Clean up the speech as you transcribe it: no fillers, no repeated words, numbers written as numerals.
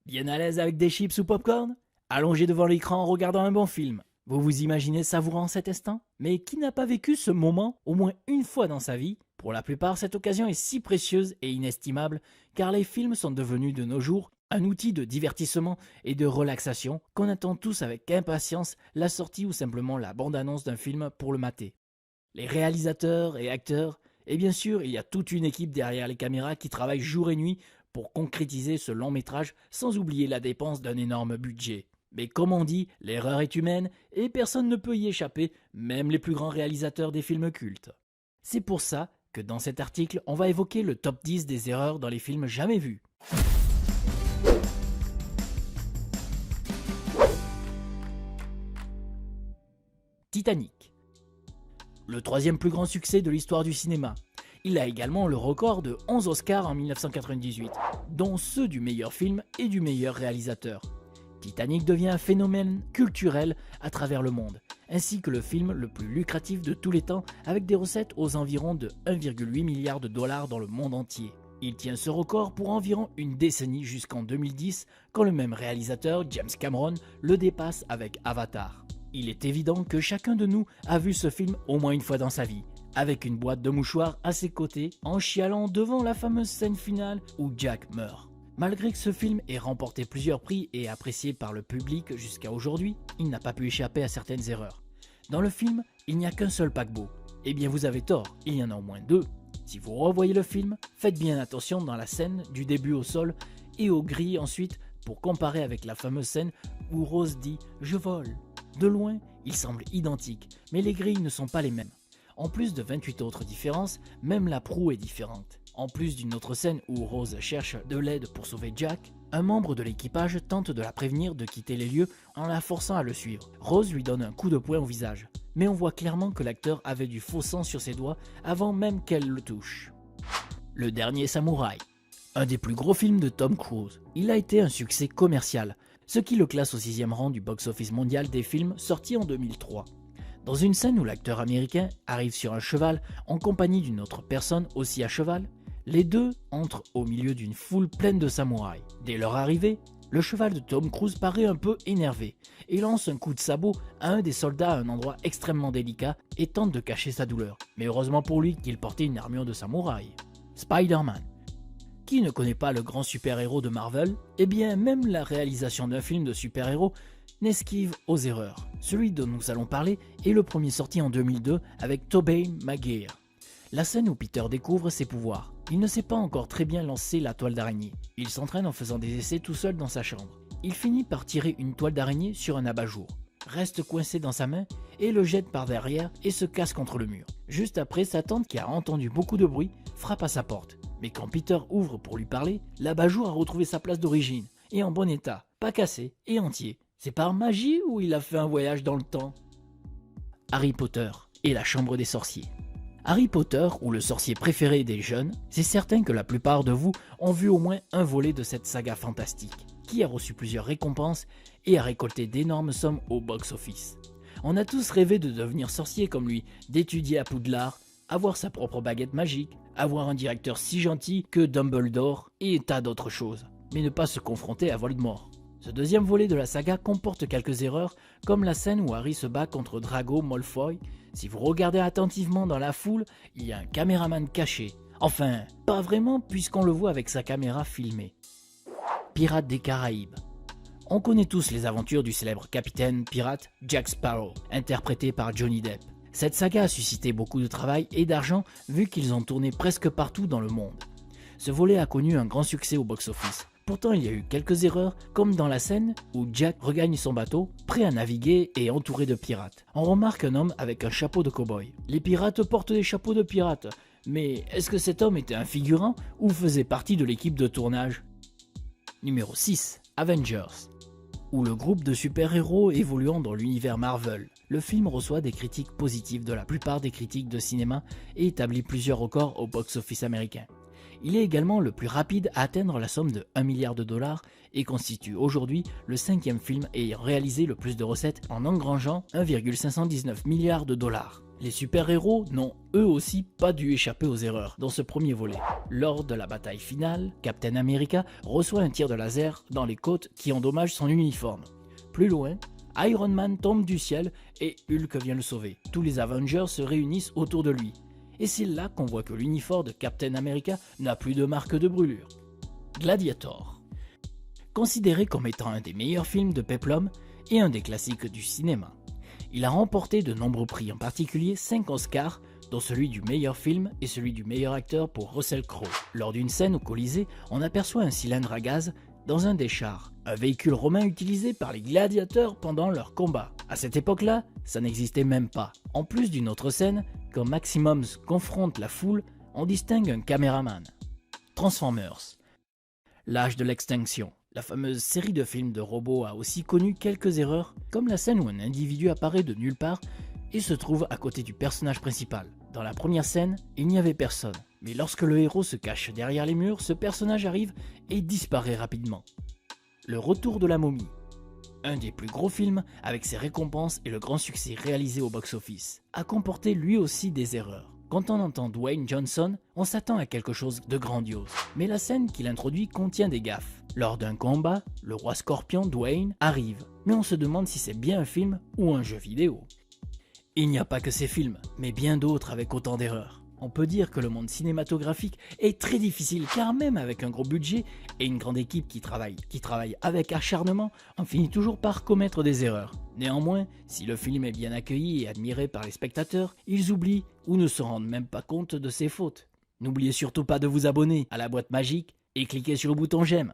Bien à l'aise avec des chips ou popcorn? Allongé devant l'écran en regardant un bon film. Vous vous imaginez savourant cet instant? Mais qui n'a pas vécu ce moment au moins une fois dans sa vie? Pour la plupart, cette occasion est si précieuse et inestimable car les films sont devenus de nos jours un outil de divertissement et de relaxation qu'on attend tous avec impatience la sortie ou simplement la bande-annonce d'un film pour le mater. Les réalisateurs et acteurs, et bien sûr, il y a toute une équipe derrière les caméras qui travaille jour et nuit pour concrétiser ce long métrage sans oublier la dépense d'un énorme budget. Mais comme on dit, l'erreur est humaine et personne ne peut y échapper, même les plus grands réalisateurs des films cultes. C'est pour ça que dans cet article, on va évoquer le top 10 des erreurs dans les films jamais vus. Titanic. Le troisième plus grand succès de l'histoire du cinéma. Il a également le record de 11 Oscars en 1998, dont ceux du meilleur film et du meilleur réalisateur. Titanic devient un phénomène culturel à travers le monde, ainsi que le film le plus lucratif de tous les temps avec des recettes aux environs de 1,8 milliard de dollars dans le monde entier. Il tient ce record pour environ une décennie jusqu'en 2010, quand le même réalisateur, James Cameron, le dépasse avec Avatar. Il est évident que chacun de nous a vu ce film au moins une fois dans sa vie, avec une boîte de mouchoirs à ses côtés, en chialant devant la fameuse scène finale où Jack meurt. Malgré que ce film ait remporté plusieurs prix et apprécié par le public jusqu'à aujourd'hui, il n'a pas pu échapper à certaines erreurs. Dans le film, il n'y a qu'un seul paquebot. Eh bien vous avez tort, il y en a au moins deux. Si vous revoyez le film, faites bien attention dans la scène du début au sol et aux grilles ensuite pour comparer avec la fameuse scène où Rose dit « Je vole ». De loin, ils semblent identiques, mais les grilles ne sont pas les mêmes. En plus de 28 autres différences, même la proue est différente. En plus d'une autre scène où Rose cherche de l'aide pour sauver Jack, un membre de l'équipage tente de la prévenir de quitter les lieux en la forçant à le suivre. Rose lui donne un coup de poing au visage, mais on voit clairement que l'acteur avait du faux sang sur ses doigts avant même qu'elle le touche. Le Dernier Samouraï. Un des plus gros films de Tom Cruise. Il a été un succès commercial, ce qui le classe au 6e rang du box-office mondial des films sortis en 2003. Dans une scène où l'acteur américain arrive sur un cheval en compagnie d'une autre personne aussi à cheval, les deux entrent au milieu d'une foule pleine de samouraïs. Dès leur arrivée, le cheval de Tom Cruise paraît un peu énervé et lance un coup de sabot à un des soldats à un endroit extrêmement délicat et tente de cacher sa douleur. Mais heureusement pour lui qu'il portait une armure de samouraï. Spider-Man. Qui ne connaît pas le grand super-héros de Marvel? Eh bien, même la réalisation d'un film de super-héros n'esquive aux erreurs. Celui dont nous allons parler est le premier sorti en 2002 avec Tobey Maguire. La scène où Peter découvre ses pouvoirs. Il ne sait pas encore très bien lancer la toile d'araignée. Il s'entraîne en faisant des essais tout seul dans sa chambre. Il finit par tirer une toile d'araignée sur un abat-jour, reste coincé dans sa main et le jette par derrière et se casse contre le mur. Juste après, sa tante, qui a entendu beaucoup de bruit, frappe à sa porte. Mais quand Peter ouvre pour lui parler, l'abat-jour a retrouvé sa place d'origine et en bon état, pas cassé et entier. C'est par magie ou il a fait un voyage dans le temps? Harry Potter et la chambre des sorciers. Harry Potter, ou le sorcier préféré des jeunes, c'est certain que la plupart de vous ont vu au moins un volet de cette saga fantastique, qui a reçu plusieurs récompenses et a récolté d'énormes sommes au box-office. On a tous rêvé de devenir sorcier comme lui, d'étudier à Poudlard, avoir sa propre baguette magique, avoir un directeur si gentil que Dumbledore et tas d'autres choses, mais ne pas se confronter à Voldemort. Ce deuxième volet de la saga comporte quelques erreurs, comme la scène où Harry se bat contre Drago Malfoy. Si vous regardez attentivement dans la foule, il y a un caméraman caché. Enfin, pas vraiment puisqu'on le voit avec sa caméra filmée. Pirates des Caraïbes. On connaît tous les aventures du célèbre capitaine pirate Jack Sparrow, interprété par Johnny Depp. Cette saga a suscité beaucoup de travail et d'argent vu qu'ils ont tourné presque partout dans le monde. Ce volet a connu un grand succès au box-office. Pourtant, il y a eu quelques erreurs, comme dans la scène où Jack regagne son bateau, prêt à naviguer et entouré de pirates. On remarque un homme avec un chapeau de cow-boy. Les pirates portent des chapeaux de pirates, mais est-ce que cet homme était un figurant ou faisait partie de l'équipe de tournage? Numéro 6. Avengers. Ou le groupe de super-héros évoluant dans l'univers Marvel. Le film reçoit des critiques positives de la plupart des critiques de cinéma et établit plusieurs records au box-office américain. Il est également le plus rapide à atteindre la somme de 1 milliard de dollars et constitue aujourd'hui le 5e film ayant réalisé le plus de recettes en engrangeant 1,519 milliards de dollars. Les super-héros n'ont eux aussi pas dû échapper aux erreurs dans ce premier volet. Lors de la bataille finale, Captain America reçoit un tir de laser dans les côtes qui endommage son uniforme. Plus loin, Iron Man tombe du ciel et Hulk vient le sauver. Tous les Avengers se réunissent autour de lui. Et c'est là qu'on voit que l'uniforme de Captain America n'a plus de marque de brûlure. Gladiator. Considéré comme étant un des meilleurs films de péplum et un des classiques du cinéma. Il a remporté de nombreux prix, en particulier 5 Oscars, dont celui du meilleur film et celui du meilleur acteur pour Russell Crowe. Lors d'une scène au Colisée, on aperçoit un cylindre à gaz dans un des chars, un véhicule romain utilisé par les gladiateurs pendant leur combat. À cette époque-là, ça n'existait même pas. En plus d'une autre scène, quand Maximoms confronte la foule, on distingue un caméraman. Transformers. L'âge de l'extinction. La fameuse série de films de robots a aussi connu quelques erreurs, comme la scène où un individu apparaît de nulle part et se trouve à côté du personnage principal. Dans la première scène, il n'y avait personne, mais lorsque le héros se cache derrière les murs, ce personnage arrive et disparaît rapidement. Le retour de la momie. Un des plus gros films, avec ses récompenses et le grand succès réalisé au box-office, a comporté lui aussi des erreurs. Quand on entend Dwayne Johnson, on s'attend à quelque chose de grandiose. Mais la scène qu'il introduit contient des gaffes. Lors d'un combat, le roi scorpion Dwayne arrive, mais on se demande si c'est bien un film ou un jeu vidéo. Il n'y a pas que ces films, mais bien d'autres avec autant d'erreurs. On peut dire que le monde cinématographique est très difficile car même avec un gros budget et une grande équipe qui travaille avec acharnement, on finit toujours par commettre des erreurs. Néanmoins, si le film est bien accueilli et admiré par les spectateurs, ils oublient ou ne se rendent même pas compte de ses fautes. N'oubliez surtout pas de vous abonner à la boîte magique et cliquez sur le bouton j'aime.